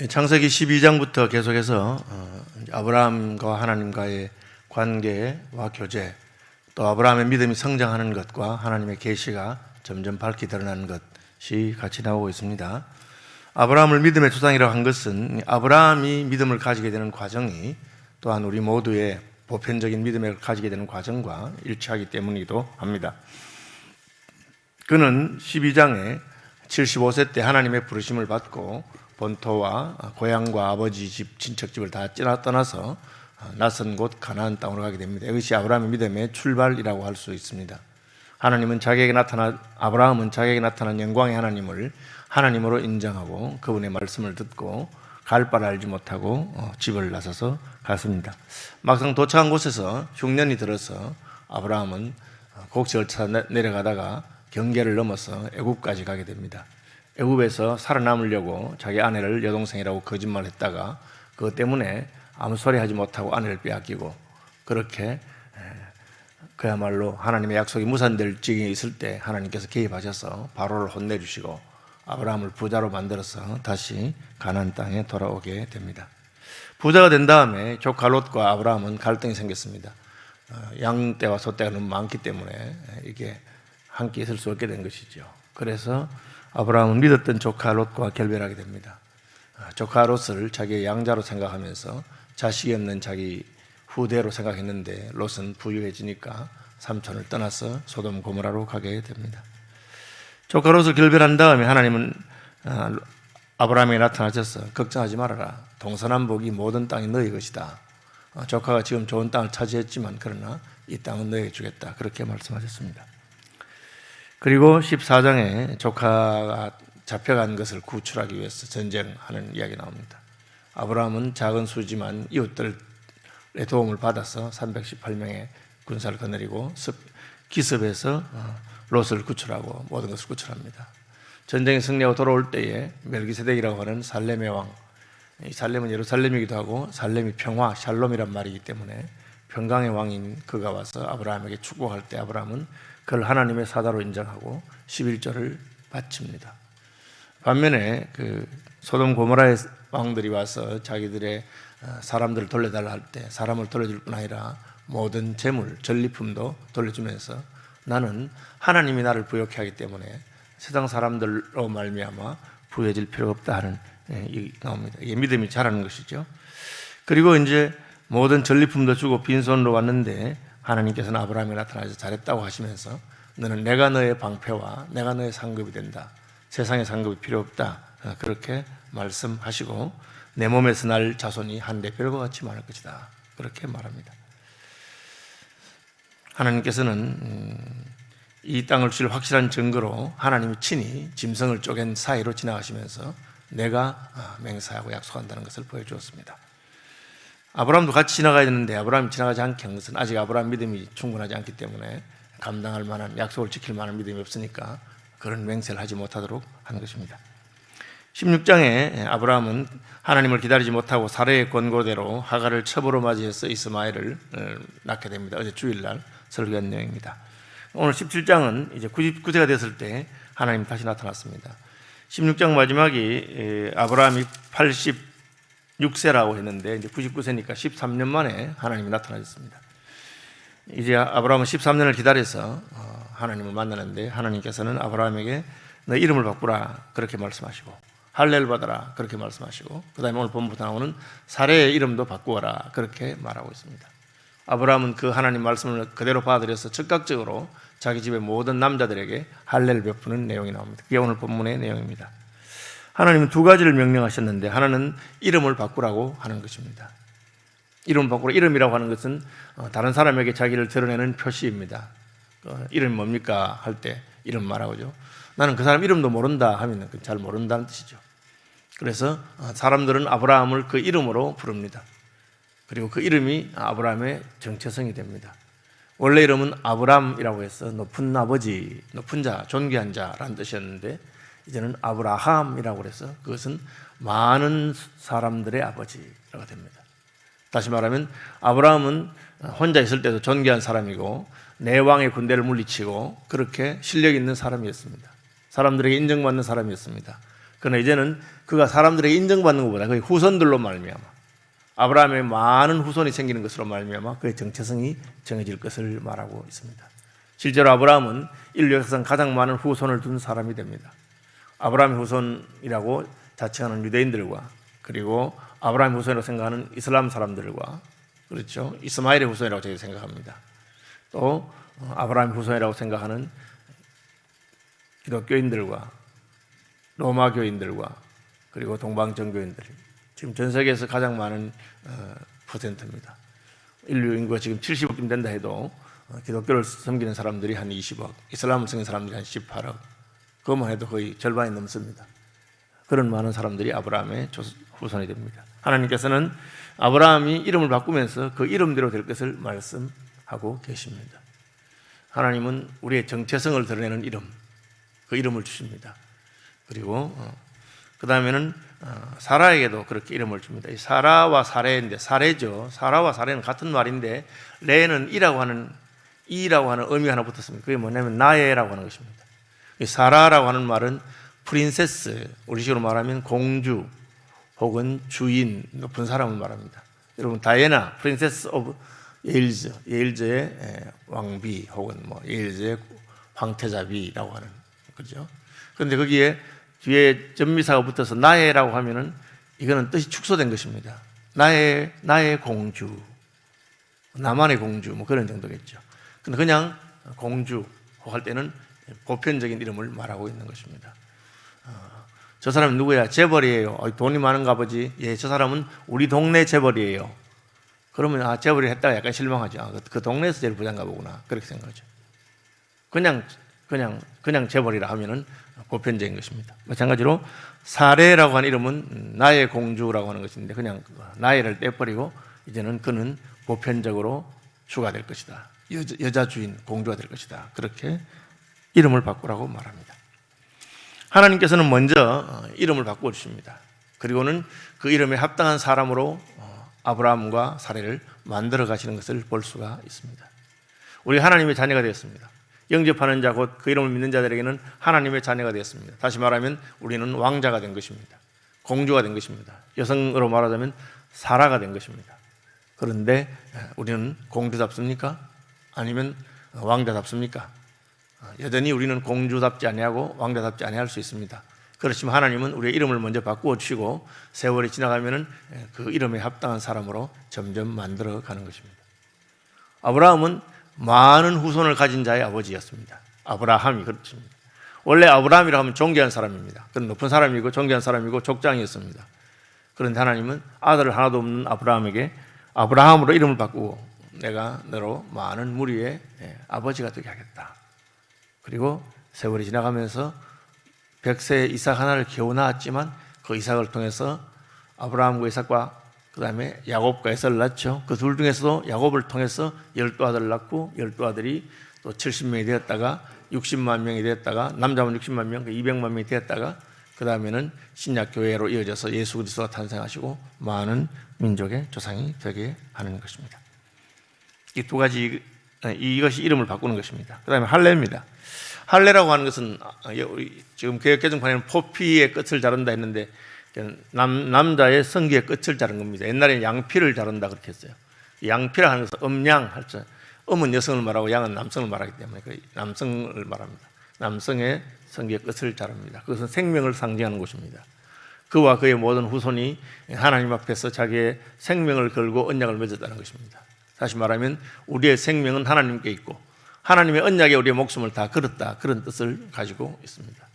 창세기 12장부터 계속해서 아브라함과 하나님과의 관계와 교제, 또 아브라함의 믿음이 성장하는 것과 하나님의 계시가 점점 밝히 드러나는 것이 같이 나오고 있습니다. 아브라함을 믿음의 조상이라고 한 것은 아브라함이 믿음을 가지게 되는 과정이 또한 우리 모두의 보편적인 믿음을 가지게 되는 과정과 일치하기 때문이기도 합니다. 그는 12장에 75세 때 하나님의 부르심을 받고 본토와 고향과 아버지 집, 친척집을 다 떠나서 낯선 곳 가나안 땅으로 가게 됩니다. 이것이 아브라함의 믿음의 출발이라고 할 수 있습니다. 아브라함은 자기에게 나타난 영광의 하나님을 하나님으로 인정하고 그분의 말씀을 듣고 갈 바를 알지 못하고 집을 나서서 갔습니다. 막상 도착한 곳에서 흉년이 들어서 아브라함은 곡식을 찾아 내려가다가 경계를 넘어서 애굽까지 가게 됩니다. 애굽에서 살아남으려고 자기 아내를 여동생이라고 거짓말했다가 그것 때문에 아무 소리 하지 못하고 아내를 빼앗기고, 그렇게 그야말로 하나님의 약속이 무산될 지경에 있을 때 하나님께서 개입하셔서 바로를 혼내주시고 아브라함을 부자로 만들어서 다시 가나안 땅에 돌아오게 됩니다. 부자가 된 다음에 조카 롯과 아브라함은 갈등이 생겼습니다. 양떼와 소떼가 너무 많기 때문에 이게 함께 있을 수 없게 된 것이죠. 그래서 아브라함은 믿었던 조카 롯과 결별하게 됩니다. 조카 롯을 자기의 양자로 생각하면서 자식이 없는 자기 후대로 생각했는데 롯은 부유해지니까 삼촌을 떠나서 소돔 고모라로 가게 됩니다. 조카 롯을 결별한 다음에 하나님은 아브라함에게 나타나셔서 걱정하지 말아라. 동서남북이 모든 땅이 너희 것이다. 조카가 지금 좋은 땅을 차지했지만 그러나 이 땅은 너에게 주겠다. 그렇게 말씀하셨습니다. 그리고 14장에 조카가 잡혀간 것을 구출하기 위해서 전쟁하는 이야기 나옵니다. 아브라함은 작은 수지만 이웃들의 도움을 받아서 318명의 군사를 거느리고 기습해서 롯을 구출하고 모든 것을 구출합니다. 전쟁에 승리하고 돌아올 때에 멜기세덱이라고 하는 살렘의 왕, 이 살렘은 예루살렘이기도 하고 살렘이 평화, 샬롬이란 말이기 때문에 평강의 왕인 그가 와서 아브라함에게 축복할 때 아브라함은 그를 하나님의 사자로 인정하고 11조를 바칩니다. 반면에 소돔 고모라의 왕들이 와서 자기들의 사람들을 돌려달라 할 때 사람을 돌려줄 뿐 아니라 모든 재물, 전리품도 돌려주면서 나는 하나님이 나를 부욕해 하기 때문에 세상 사람들로 말미암아 부유해질 필요가 없다 하는 얘기 나옵니다. 이게 믿음이 자라는 것이죠. 그리고 이제 모든 전리품도 주고 빈손으로 왔는데 하나님께서는 아브라함에 나타나서 잘했다고 하시면서 너는 내가 너의 방패와 내가 너의 상급이 된다. 세상의 상급이 필요 없다. 그렇게 말씀하시고 내 몸에서 날 자손이 한데 별과 같이 많을 것이다. 그렇게 말합니다. 하나님께서는 이 땅을 주실 확실한 증거로 하나님이 친히 짐승을 쪼갠 사이로 지나가시면서 내가 맹세하고 약속한다는 것을 보여주었습니다. 아브라함도 같이 지나가야 되는데 아브라함이 지나가지 않게 한 것은 아직 아브라함 믿음이 충분하지 않기 때문에 감당할 만한, 약속을 지킬 만한 믿음이 없으니까 그런 맹세를 하지 못하도록 한 것입니다. 16장에 아브라함은 하나님을 기다리지 못하고 사례의 권고대로 하갈을 첩으로 맞이해서 이스마엘을 낳게 됩니다. 어제 주일날 설교한 내용입니다. 오늘 17장은 이제 99세가 됐을 때 하나님 다시 나타났습니다. 16장 마지막이 아브라함이 86세라고 했는데 이제 99세니까 13년 만에 하나님이 나타나셨습니다. 이제 아브라함은 13년을 기다려서 하나님을 만나는데 하나님께서는 아브라함에게 너 이름을 바꾸라 그렇게 말씀하시고 할례를 받아라 그렇게 말씀하시고 그 다음에 오늘 본문부터 나오는 사례의 이름도 바꾸어라 그렇게 말하고 있습니다. 아브라함은 그 하나님 말씀을 그대로 받아들여서 즉각적으로 자기 집의 모든 남자들에게 할례를 베푸는 내용이 나옵니다. 그게 오늘 본문의 내용입니다. 하나님은 두 가지를 명령하셨는데 하나는 이름을 바꾸라고 하는 것입니다. 이름을 바꾸라. 이름이라고 하는 것은 다른 사람에게 자기를 드러내는 표시입니다. 이름이 뭡니까? 할 때 이름 말하고죠. 나는 그 사람 이름도 모른다 하면 잘 모른다는 뜻이죠. 그래서 사람들은 아브라함을 그 이름으로 부릅니다. 그리고 그 이름이 아브라함의 정체성이 됩니다. 원래 이름은 아브람이라고 해서 높은 아버지, 높은 자, 존귀한 자라는 뜻이었는데 이제는 아브라함이라고 해서 그것은 많은 사람들의 아버지라고 됩니다. 다시 말하면 아브라함은 혼자 있을 때도 존귀한 사람이고 내 왕의 군대를 물리치고 그렇게 실력 있는 사람이었습니다. 사람들에게 인정받는 사람이었습니다. 그러나 이제는 그가 사람들에게 인정받는 것보다 그의 후손들로 말미암아 아브라함의 많은 후손이 생기는 것으로 말미암아 그의 정체성이 정해질 것을 말하고 있습니다. 실제로 아브라함은 인류 역사상 가장 많은 후손을 둔 사람이 됩니다. 아브라함의 후손이라고 자칭하는 유대인들과 그리고 아브라함의 후손이라고 생각하는 이슬람 사람들과 그렇죠. 이스마엘의 후손이라고 저희가 생각합니다. 또 아브라함의 후손이라고 생각하는 기독교인들과 로마 교인들과 그리고 동방정교인들 지금 전 세계에서 가장 많은 퍼센트입니다. 인류 인구가 지금 70억쯤 된다 해도 기독교를 섬기는 사람들이 한 20억, 이슬람을 섬기는 사람들이 한 18억, 그것만 해도 거의 절반이 넘습니다. 그런 많은 사람들이 아브라함의 후손이 됩니다. 하나님께서는 아브라함이 이름을 바꾸면서 그 이름대로 될 것을 말씀하고 계십니다. 하나님은 우리의 정체성을 드러내는 이름, 그 이름을 주십니다. 그리고 그 다음에는 사라에게도 그렇게 이름을 줍니다. 이 사라와 사레인데 사레죠. 사라와 사레는 같은 말인데 레는 이라고 하는 의미가 하나 붙었습니다. 그게 뭐냐면 나예라고 하는 것입니다. 이 사라라고 하는 말은 프린세스, 우리식으로 말하면 공주 혹은 주인, 높은 사람을 말합니다. 여러분 다이애나, 프린세스 오브 예일즈의 왕비 혹은 예일즈의 황태자비라고 하는 거죠. 그런데 거기에 뒤에 전미사가 붙어서 나의라고 하면은 이거는 뜻이 축소된 것입니다. 나의 공주, 나만의 공주 그런 정도겠죠. 근데 그냥 공주 할 때는 보편적인 이름을 말하고 있는 것입니다. 저 사람은 누구야? 재벌이에요. 돈이 많은가 보지. 예, 저 사람은 우리 동네 재벌이에요. 그러면 재벌이 했다가 약간 실망하죠. 그 동네에서 제일 부자인가 보구나. 그렇게 생각하죠. 그냥 재벌이라 하면은 보편적인 것입니다. 마찬가지로 사레라고 하는 이름은 나의 공주라고 하는 것인데 그냥 나의를 떼버리고 이제는 그는 보편적으로 주가 될 것이다. 여자 주인, 공주가 될 것이다. 그렇게 이름을 바꾸라고 말합니다. 하나님께서는 먼저 이름을 바꾸어 주십니다. 그리고는 그 이름에 합당한 사람으로 아브라함과 사레를 만들어 가시는 것을 볼 수가 있습니다. 우리 하나님의 자녀가 되었습니다. 영접하는 자 곧 그 이름을 믿는 자들에게는 하나님의 자녀가 되었습니다. 다시 말하면 우리는 왕자가 된 것입니다. 공주가 된 것입니다. 여성으로 말하자면 사라가 된 것입니다. 그런데 우리는 공주답습니까? 아니면 왕자답습니까? 여전히 우리는 공주답지 아니하고 왕자답지 아니할 수 있습니다. 그렇지만 하나님은 우리의 이름을 먼저 바꾸어 주시고 세월이 지나가면은 그 이름에 합당한 사람으로 점점 만들어 가는 것입니다. 아브라함은 많은 후손을 가진 자의 아버지였습니다. 아브라함이 그렇습니다. 원래 아브라함이라고 하면 존귀한 사람입니다. 그는 높은 사람이고 존귀한 사람이고 족장이었습니다. 그런데 하나님은 아들 하나도 없는 아브라함에게 아브라함으로 이름을 바꾸고 내가 너로 많은 무리의 아버지가 되게 하겠다. 그리고 세월이 지나가면서 100세의 이삭 하나를 겨우 낳았지만 그 이삭을 통해서 아브라함과 이삭과 그 다음에 야곱과 에서를 낳죠. 그 둘 중에서도 야곱을 통해서 12아들을 낳고 12아들이 또 70명이 되었다가 60만 명이 되었다가 남자만 60만 명, 200만 명이 되었다가 그 다음에는 신약교회로 이어져서 예수 그리스도가 탄생하시고 많은 민족의 조상이 되게 하는 것입니다. 이 두 가지, 이것이 이름을 바꾸는 것입니다. 그 다음에 할례입니다. 할례라고 하는 것은 지금 개혁개정판에는 포피의 끝을 자른다 했는데 남자의 성기의 끝을 자른 겁니다. 옛날에 양피를 자른다 그렇게 했어요. 양피라 하는 것은 음양, 음은 여성을 말하고 양은 남성을 말하기 때문에 남성을 말합니다. 남성의 성기의 끝을 자릅니다. 그것은 생명을 상징하는 것입니다. 그와 그의 모든 후손이 하나님 앞에서 자기의 생명을 걸고 언약을 맺었다는 것입니다. 다시 말하면 우리의 생명은 하나님께 있고 하나님의 언약에 우리의 목숨을 다 걸었다, 그런 뜻을 가지고 있습니다.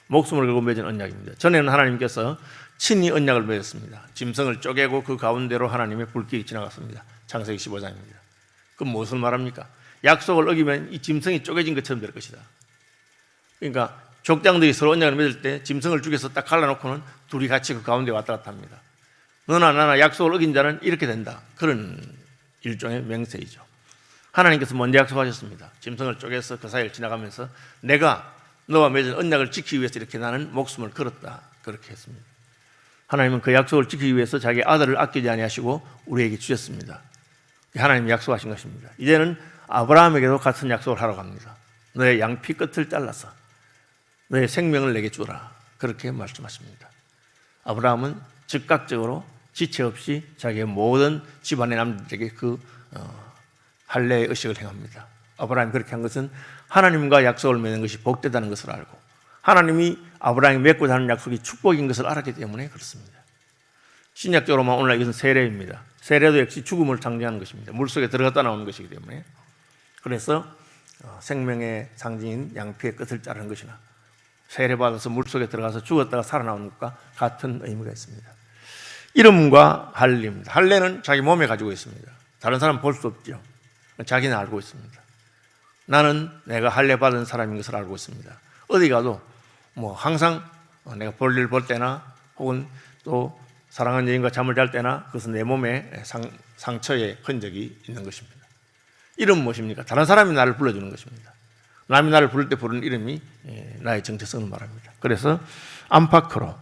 목숨을 걸고 맺은 언약입니다. 전에는 하나님께서 친히 언약을 맺었습니다. 짐승을 쪼개고 그 가운데로 하나님의 불길이 지나갔습니다. 창세기 15장입니다. 그럼 무엇을 말합니까? 약속을 어기면 이 짐승이 쪼개진 것처럼 될 것이다. 그러니까 족장들이 서로 언약을 맺을 때 짐승을 죽여서 딱 갈라놓고는 둘이 같이 그 가운데 왔다 갔다 합니다. 너나 나나 약속을 어긴 자는 이렇게 된다. 그런 일종의 맹세이죠. 하나님께서 먼저 약속하셨습니다. 짐승을 쪼개서 그 사이를 지나가면서 내가 너와 맺은 언약을 지키기 위해서 이렇게 나는 목숨을 걸었다. 그렇게 했습니다. 하나님은 그 약속을 지키기 위해서 자기 아들을 아끼지 아니하시고 우리에게 주셨습니다. 하나님이 약속하신 것입니다. 이제는 아브라함에게도 같은 약속을 하러 갑니다. 너의 양피 끝을 잘라서 너의 생명을 내게 주라. 그렇게 말씀하십니다. 아브라함은 즉각적으로 지체 없이 자기의 모든 집안의 남들에게 그 할례의 의식을 행합니다. 아브라함이 그렇게 한 것은 하나님과 약속을 맺는 것이 복되다는 것을 알고 하나님이 아브라함이 맺고자 하는 약속이 축복인 것을 알았기 때문에 그렇습니다. 신약적으로만 오늘날 이것은 세례입니다. 세례도 역시 죽음을 상징하는 것입니다. 물속에 들어갔다 나오는 것이기 때문에. 그래서 생명의 상징인 양피의 끝을 자르는 것이나 세례받아서 물속에 들어가서 죽었다가 살아나오는 것과 같은 의미가 있습니다. 이름과 할례입니다. 할례는 자기 몸에 가지고 있습니다. 다른 사람은 볼 수 없죠. 자기는 알고 있습니다. 나는 내가 할례 받은 사람인 것을 알고 있습니다. 어디 가도 항상 내가 볼일 볼 때나 혹은 또 사랑하는 여인과 잠을 잘 때나 그것은 내 몸에 상처의 흔적이 있는 것입니다. 이름은 무엇입니까? 다른 사람이 나를 불러주는 것입니다. 남이 나를 부를 때 부르는 이름이 나의 정체성을 말합니다. 그래서 안팎으로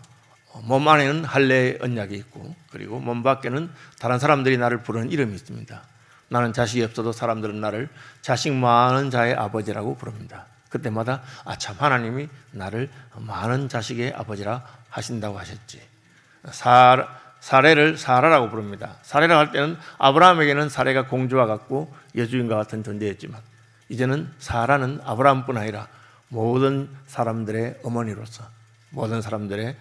몸 안에는 할례의 언약이 있고 그리고 몸 밖에는 다른 사람들이 나를 부르는 이름이 있습니다. 나는 자식이 없어도 사람들은 나를 자식 많은 자의 아버지라고 부릅니다. 그때마다 참 하나님이 나를 많은 자식의 아버지라 하신다고 하셨지. 사례를 사라라고 부릅니다. 사례라고 할 때는 아브라함에게는 사례가 공주와 같고 여주인과 같은 존재였지만 이제는 사라는 아브라함뿐 아니라 모든 사람들의 어머니로서 모든 사람들의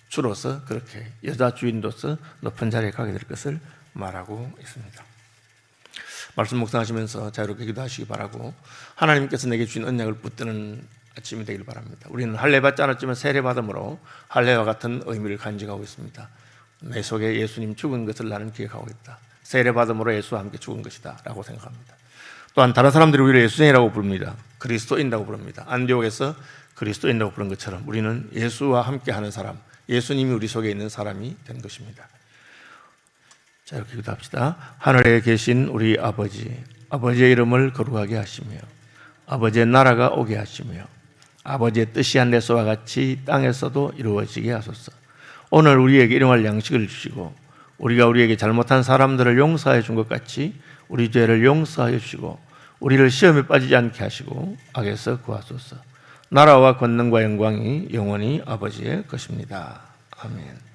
주로서 그렇게 여자 주인으로서 높은 자리에 가게 될 것을 말하고 있습니다. 말씀 묵상하시면서 자유롭게 기도하시기 바라고 하나님께서 내게 주신 언약을 붙드는 아침이 되길 바랍니다. 우리는 할례 받지 않았지만 세례 받음으로 할례와 같은 의미를 간직하고 있습니다. 내 속에 예수님 죽은 것을 나는 기억하고 있다. 세례 받음으로 예수와 함께 죽은 것이다 라고 생각합니다. 또한 다른 사람들이 우리를 예수님이라고 부릅니다. 그리스도인이라고 부릅니다. 안디옥에서 그리스도인이라고 부른 것처럼 우리는 예수와 함께하는 사람, 예수님이 우리 속에 있는 사람이 된 것입니다. 자, 이렇게 기도합시다. 하늘에 계신 우리 아버지, 아버지의 이름을 거룩하게 하시며 아버지의 나라가 오게 하시며 아버지의 뜻이 하늘에서와 같이 땅에서도 이루어지게 하소서. 오늘 우리에게 일용할 양식을 주시고 우리가 우리에게 잘못한 사람들을 용서해 준 것 같이 우리 죄를 용서하여 주시고 우리를 시험에 빠지지 않게 하시고 악에서 구하소서. 나라와 권능과 영광이 영원히 아버지의 것입니다. 아멘.